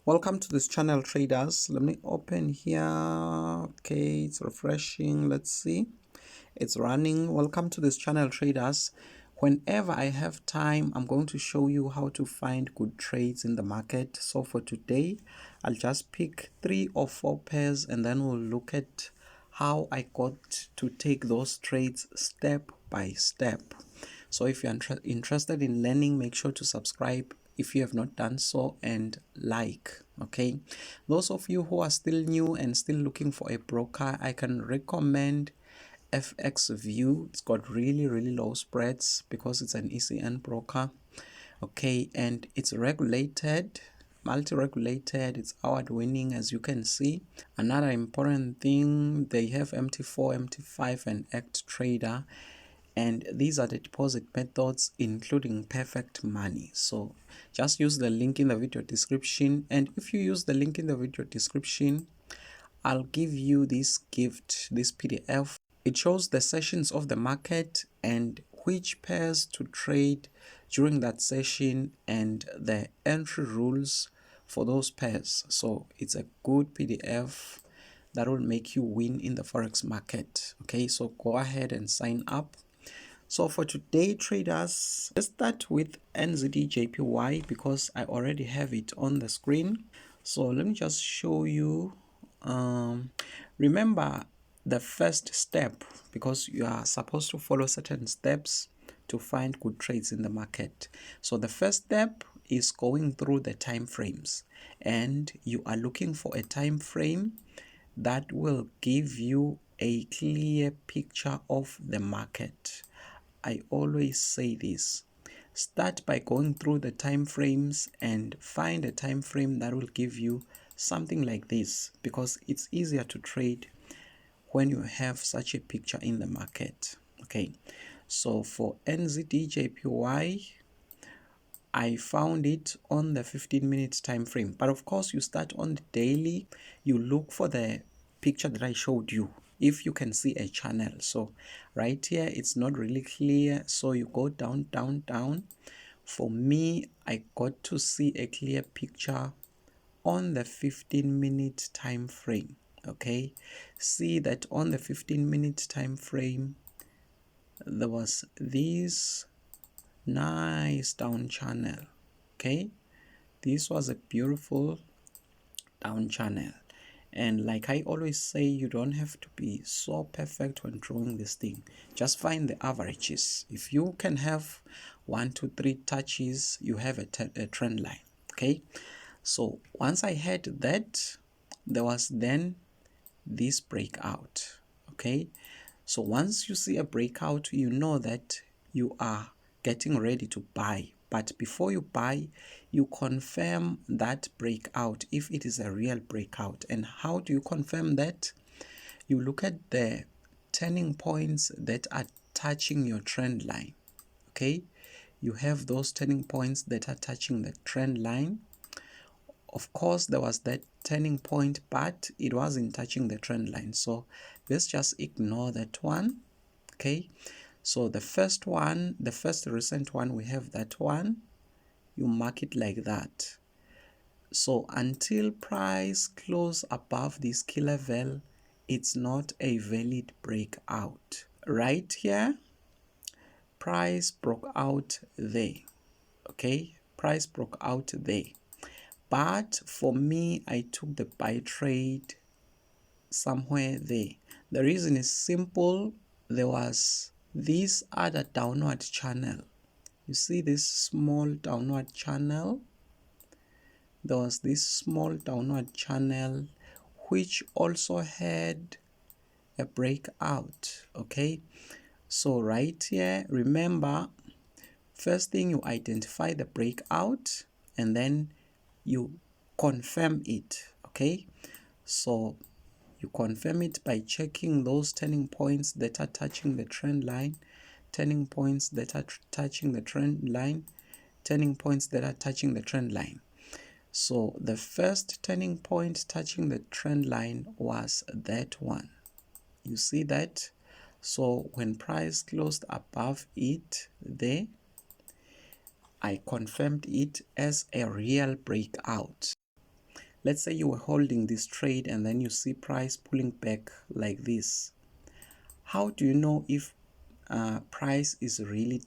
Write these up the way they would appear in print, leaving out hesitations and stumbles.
Welcome to this channel, traders. Let me open here. Okay, it's refreshing. Let's see, it's running. Welcome to this channel, traders. Whenever I have time, I'm going to show you how to find good trades in the market. So for today, I'll just pick 3 or 4 pairs and then we'll look at how I got to take those trades step by step. So if you're interested in learning, make sure to subscribe if you have not done so, and like. Okay, those of you who are still new and still looking for a broker, I can recommend FX View. It's got really low spreads because it's an ECN broker. Okay, and it's regulated, multi-regulated. It's award winning, as you can see. Another important thing, they have MT4, MT5 and Act Trader, and these are the deposit methods including perfect money. So just use the link in the video description, and if you use the link in the video description, I'll give you this gift, this PDF. It shows the sessions of the market and which pairs to trade during that session and the entry rules for those pairs. So it's a good PDF that will make you win in the forex market. Okay, so go ahead and sign up. So for today, traders, let's start with NZDJPY because I already have it on the screen. So let me just show you. Remember the first step, because you are supposed to follow certain steps to find good trades in the market. So the first step is going through the time frames, and you are looking for a time frame that will give you a clear picture of the market. I always say this: start by going through the time frames and find a time frame that will give you something like this, because it's easier to trade when you have such a picture in the market. Okay, so for NZDJPY, I found it on the 15-minute time frame, but of course you start on the daily. You look for the picture that I showed you, if you can see a channel. So right here it's not really clear, so you go down. For me, I got to see a clear picture on the 15-minute time frame. Okay, see that on the 15-minute time frame there was this nice down channel. Okay, this was a beautiful down channel, and like I always say, you don't have to be so perfect when drawing this thing. Just find the averages. If you can have 1 2 3 touches, you have a trend line. Okay, so once I had that, there was then this breakout. Okay, so once you see a breakout, you know that you are getting ready to buy. But before you buy, you confirm that breakout if it is a real breakout. And how do you confirm that? You look at the turning points that are touching your trend line. Okay, you have those turning points that are touching the trend line. Of course, there was that turning point, but it wasn't touching the trend line, so let's just ignore that one. Okay, so the first one, the first recent one, we have that one. You mark it like that. So until price close above this key level, it's not a valid breakout. Right here, price broke out there. Okay, price broke out there. But for me, I took the buy trade somewhere there. The reason is simple. There was this other downward channel. You see this small downward channel? There was this small downward channel which also had a breakout. Okay, so right here, remember, first thing you identify the breakout and then you confirm it. Okay, so you confirm it by checking those turning points that are touching the trend line, turning points that are touching the trend line, turning points that are touching the trend line. So the first turning point touching the trend line was that one. You see that? So when price closed above it there, I confirmed it as a real breakout. let's say you were holding this trade and then you see price pulling back like this. How do you know if price is really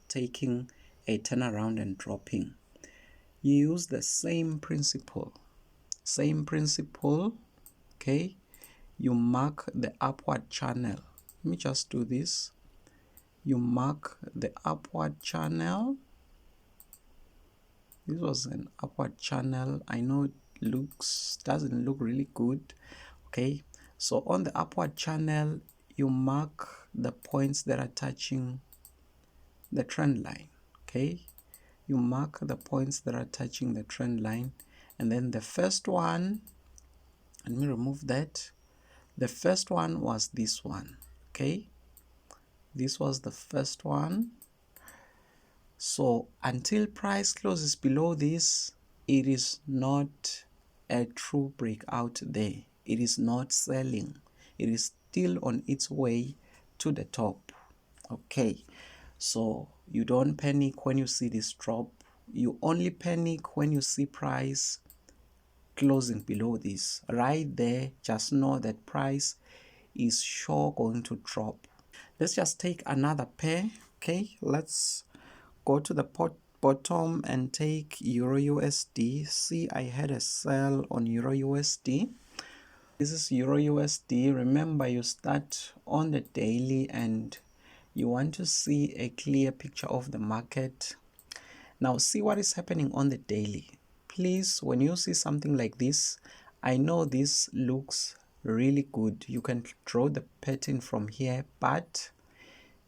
taking a turnaround and dropping? You use the same principle. Okay? You mark the upward channel. Let me just do this. You mark the upward channel. This was an upward channel. I know it doesn't look really good. Okay, so on the upward channel, you mark the points that are touching the trend line. Okay, you mark the points that are touching the trend line, and then the first one, let me remove that. The first one was this one. Okay, this was the first one. So until price closes below this, it is not a true breakout there. It is not selling. It is still on its way to the top. Okay, so you don't panic when you see this drop. You only panic when you see price closing below this. Right there, just know that price is sure going to drop. Let's just take another pair. Okay, let's go to the bottom and take EURUSD. See, I had a sell on EURUSD. This is EURUSD. Remember, you start on the daily and you want to see a clear picture of the market. Now, see what is happening on the daily. Please, when you see something like this, I know this looks really good. You can draw the pattern from here, but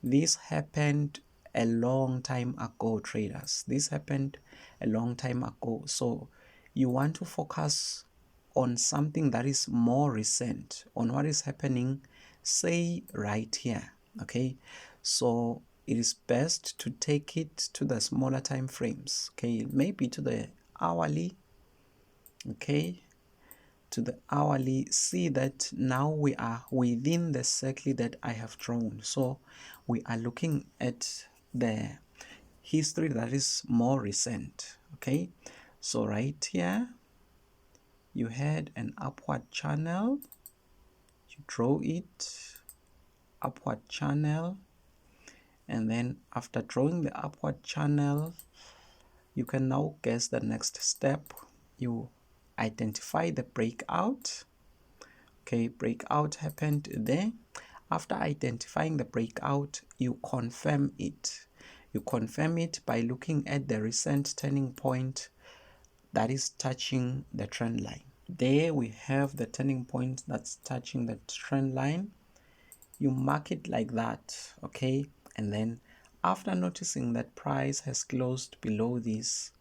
this happened a long time ago, traders. This happened a long time ago. So you want to focus on something that is more recent, on what is happening, say right here. Okay, so it is best to take it to the smaller time frames. Okay, maybe to the hourly. Okay, to the hourly. See that now we are within the circle that I have drawn. So we are looking at the history that is more recent. Okay, so right here you had an upward channel. You draw it, upward channel, and then after drawing the upward channel, you can now guess the next step. You identify the breakout. Okay, breakout happened there. After identifying the breakout, you confirm it. You confirm it by looking at the recent turning point that is touching the trend line. There we have the turning point that's touching the trend line. You mark it like that, okay? And then after noticing that price has closed below this,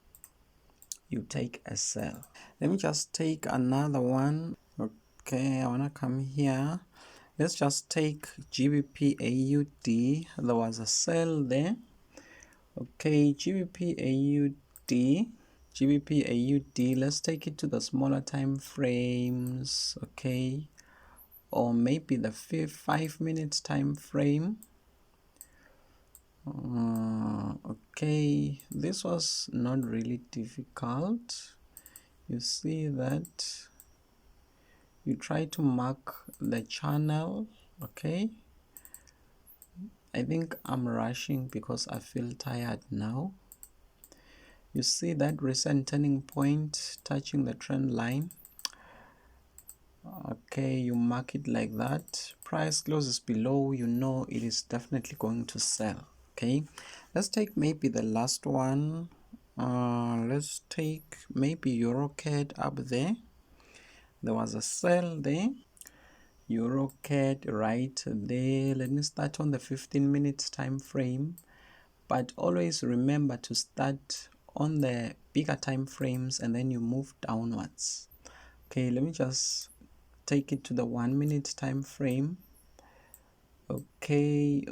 you take a sell. Let me just take another one. Okay, I want to come here. Let's just take GBPAUD. There was a sell there. Okay, GBPAUD, let's take it to the smaller time frames. Okay, or maybe the 5 minutes time frame. Okay, this was not really difficult. You see that you try to mark the channel. Okay, I think I'm rushing because I feel tired now. You see that recent turning point touching the trend line. Okay, you mark it like that. Price closes below, you know it is definitely going to sell. Okay, let's take maybe the last one. Let's take maybe EURCAD up there. There was a sell there. EURCAD right there. Let me start on the 15 minutes time frame, but always remember to start on the bigger time frames and then you move downwards. Okay, let me just take it to the 1 minute time frame. Okay,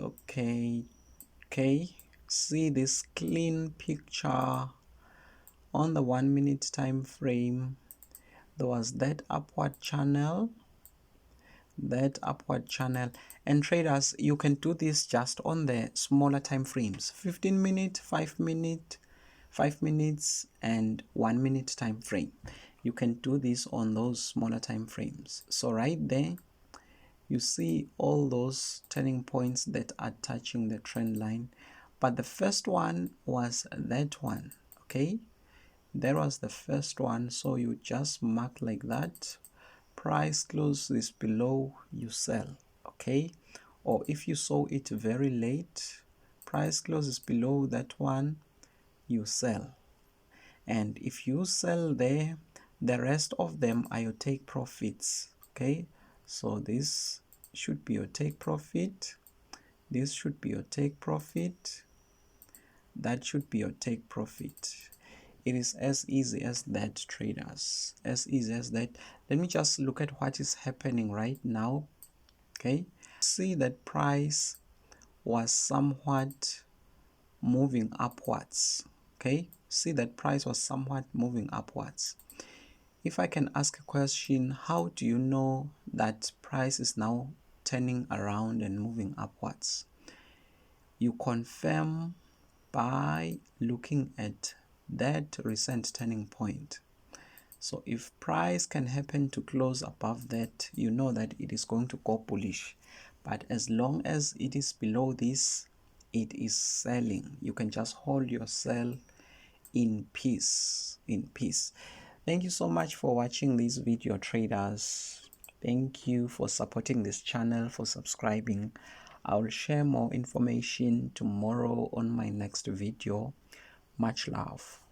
see this clean picture on the 1 minute time frame. There was that upward channel, and traders, you can do this just on the smaller time frames, 15 minute, 5 minute, 5 minutes and 1 minute time frame. you can do this on those smaller time frames. So right there, you see all those turning points that are touching the trend line, but the first one was that one. Okay, that was the first one. So you just mark like that. Price close is below, you sell. Okay, or if you saw it very late, price close is below that one, you sell. And if you sell there, the rest of them are your take profits. Okay, so this should be your take profit, this should be your take profit, that should be your take profit. It is as easy as that, traders, as easy as that. Let me just look at what is happening right now. Okay, see that price was somewhat moving upwards. Okay, see that price was somewhat moving upwards. If I can ask a question, how do you know that price is now turning around and moving upwards? You confirm by looking at that recent turning point. So if price can happen to close above that, you know that it is going to go bullish. But as long as it is below this, it is selling. You can just hold your sell in peace, in peace. Thank you so much for watching this video, traders. Thank you for supporting this channel, for subscribing. I will share more information tomorrow on my next video. Much love.